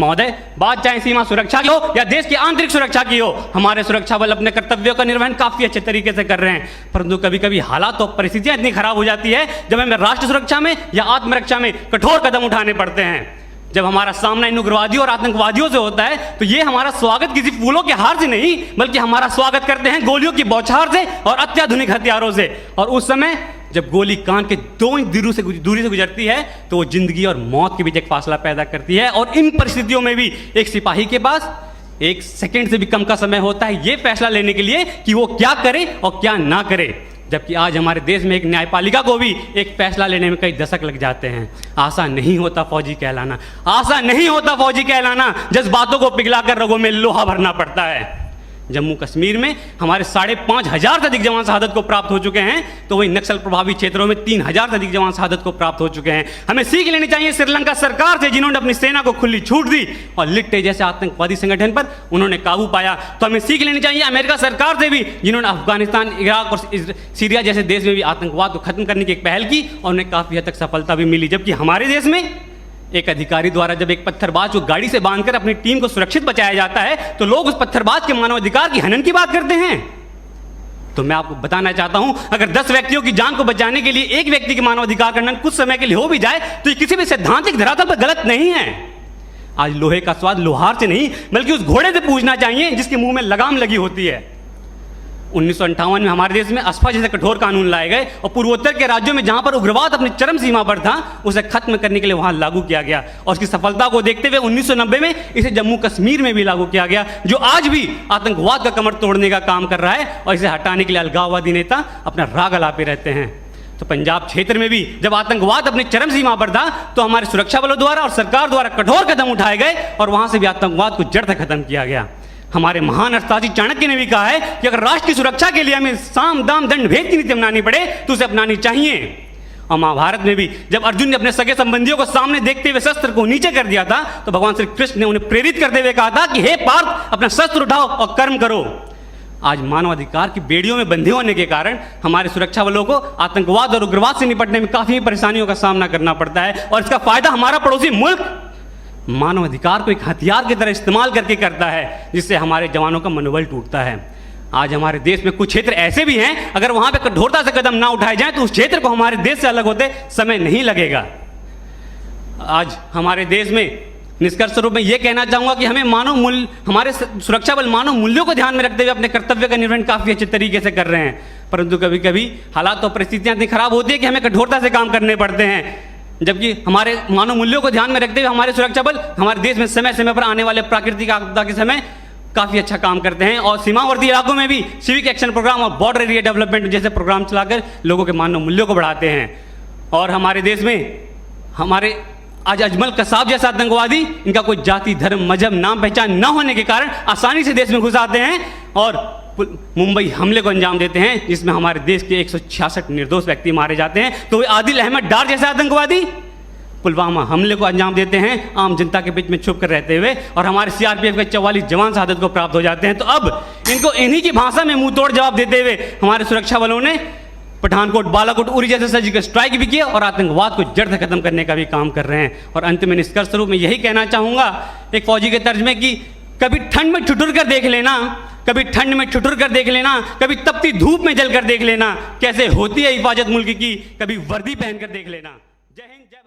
महोदय, बात चाहे सीमा सुरक्षा की हो या देश की आंतरिक सुरक्षा की हो, हमारे सुरक्षा बल अपने कर्तव्यों का निर्वहन काफी अच्छे तरीके से कर रहे हैं। परंतु कभी कभी हालात और परिस्थितियां इतनी खराब हो जाती है जब हमें राष्ट्र सुरक्षा में या आत्मरक्षा में कठोर कदम उठाने पड़ते हैं। जब हमारा सामना इन उग्रवादियों और आतंकवादियों से होता है तो ये हमारा स्वागत किसी फूलों के हार से नहीं, बल्कि हमारा स्वागत करते हैं गोलियों की बौछार से और अत्याधुनिक हथियारों से। और उस समय जब गोली कान के 2 इंच दूरी से गुजरती है तो वो जिंदगी और मौत के बीच एक फासला पैदा करती है। और इन परिस्थितियों में भी एक सिपाही के पास 1 सेकंड से भी कम का समय होता है ये फैसला लेने के लिए कि वो क्या करे और क्या ना करे। जबकि आज हमारे देश में एक न्यायपालिका को भी एक फैसला लेने में कई दशक लग जाते हैं। आसान नहीं होता फौजी कहलाना, आसान नहीं होता फौजी कहलाना। जज्बातों को पिघलाकर रगों में लोहा भरना पड़ता है। जम्मू कश्मीर में हमारे 5,500 से अधिक जवान शहादत को प्राप्त हो चुके हैं, तो वही नक्सल प्रभावित क्षेत्रों में 3,000 से अधिक जवान शहादत को प्राप्त हो चुके हैं। हमें सीख लेनी चाहिए श्रीलंका सरकार से, जिन्होंने अपनी सेना को खुली छूट दी और लिट्टे जैसे आतंकवादी संगठन पर उन्होंने काबू पाया। तो हमें सीख लेनी चाहिए अमेरिका सरकार से भी, जिन्होंने अफगानिस्तान, इराक और सीरिया जैसे देश में भी आतंकवाद को खत्म करने की एक पहल की और उन्हें काफी हद तक सफलता भी मिली। जबकि हमारे देश में एक अधिकारी द्वारा जब एक पत्थरबाज को गाड़ी से बांधकर अपनी टीम को सुरक्षित बचाया जाता है तो लोग उस पत्थरबाज के मानवाधिकार की हनन की बात करते हैं। तो मैं आपको बताना चाहता हूं, अगर 10 व्यक्तियों की जान को बचाने के लिए एक व्यक्ति के मानवाधिकार का हनन कुछ समय के लिए हो भी जाए तो ये किसी भी सैद्धांतिक धरातल पर गलत नहीं है। आज लोहे का स्वाद लोहार से नहीं बल्कि उस घोड़े से पूछना चाहिए जिसके मुंह में लगाम लगी होती है। 1958 में हमारे देश में अस्फा जैसे कठोर कानून लाए गए और पूर्वोत्तर के राज्यों में जहां पर उग्रवाद अपनी चरम सीमा पर था उसे खत्म करने के लिए वहां लागू किया गया। और उसकी सफलता को देखते हुए 1990 में इसे जम्मू कश्मीर में भी लागू किया गया, जो आज भी आतंकवाद का कमर तोड़ने का काम कर रहा है। और इसे हटाने के लिए अलगाववादी नेता अपना राग अलापे रहते हैं। तो पंजाब क्षेत्र में भी जब आतंकवाद अपनी चरम सीमा पर था तो हमारे सुरक्षा बलों द्वारा और सरकार द्वारा कठोर कदम उठाए गए और वहां से भी आतंकवाद को जड़ से खत्म किया गया। हमारे महान अर्थशास्त्री चाणक्य ने भी कहा है कि अगर राष्ट्र की सुरक्षा के लिए हमें साम दाम दंड भेद की नीति अपनानी पड़े तो उसे अपनानी चाहिए। और महाभारत में भी जब अर्जुन ने अपने सगे संबंधियों को सामने देखते हुए शस्त्र को नीचे कर दिया था तो भगवान श्री कृष्ण ने उन्हें प्रेरित करते हुए कहा था कि हे पार्थ, अपना शस्त्र उठाओ और कर्म करो। आज मानवाधिकार की बेड़ियों में बंधे होने के कारण हमारे सुरक्षा बलों को आतंकवाद और उग्रवाद से निपटने में काफी परेशानियों का सामना करना पड़ता है। और इसका फायदा हमारा पड़ोसी मुल्क मानवाधिकार को एक हथियार की तरह इस्तेमाल करके करता है, जिससे हमारे जवानों का मनोबल टूटता है। आज हमारे देश में कुछ क्षेत्र ऐसे भी हैं, अगर वहां पे कठोरता से कदम ना उठाए जाएं तो उस क्षेत्र को हमारे देश से अलग होते समय नहीं लगेगा। आज हमारे देश में निष्कर्ष स्वरूप में यह कहना चाहूंगा कि हमें मानव मूल्य, हमारे सुरक्षा बल मानव मूल्यों को ध्यान में रखते हुए अपने कर्तव्य का निर्वहन काफी अच्छे तरीके से कर रहे हैं। परंतु कभी कभी हालात और परिस्थितियां इतनी खराब होती है कि हमें कठोरता से काम करने पड़ते हैं। जबकि हमारे मानव मूल्यों को ध्यान में रखते हुए हमारे सुरक्षा बल हमारे देश में समय समय पर आने वाले प्राकृतिक आपदा के समय काफी अच्छा काम करते हैं और सीमावर्ती इलाकों में भी सिविक एक्शन प्रोग्राम और बॉर्डर एरिया डेवलपमेंट जैसे प्रोग्राम चलाकर लोगों के मानव मूल्यों को बढ़ाते हैं। और हमारे देश में हमारे आज अजमल कसाब जैसा आतंकवादी, इनका कोई जाति, धर्म, मजहब, नाम पहचान न होने के कारण आसानी से देश में घुस आते हैं और मुंबई हमले को अंजाम देते हैं, जिसमें हमारे देश के 166 निर्दोष व्यक्ति मारे जाते हैं। तो वे आदिल अहमद डार जैसे आतंकवादी पुलवामा हमले को अंजाम देते हैं आम जनता के बीच में छुप कर रहते हुए, और हमारे सीआरपीएफ के 44 जवान शहादत को प्राप्त हो जाते हैं। तो अब इनको इन्हीं की भाषा में मुंह तोड़ जवाब देते हुए हमारे सुरक्षा बलों ने पठानकोट, बालाकोट, उरी जैसे सर्जिकल स्ट्राइक भी किया और आतंकवाद को जड़ से खत्म करने का भी काम कर रहे हैं। और अंत में निष्कर्ष स्वरूप में यही कहना चाहूंगा एक फौजी के तर्ज में कि कभी ठंड में ठिठुर कर देख लेना, कभी ठंड में ठिठुर कर देख लेना, कभी तपती धूप में जल कर देख लेना कैसे होती है हिफाजत मुल्क की, कभी वर्दी पहनकर देख लेना। जय हिंद।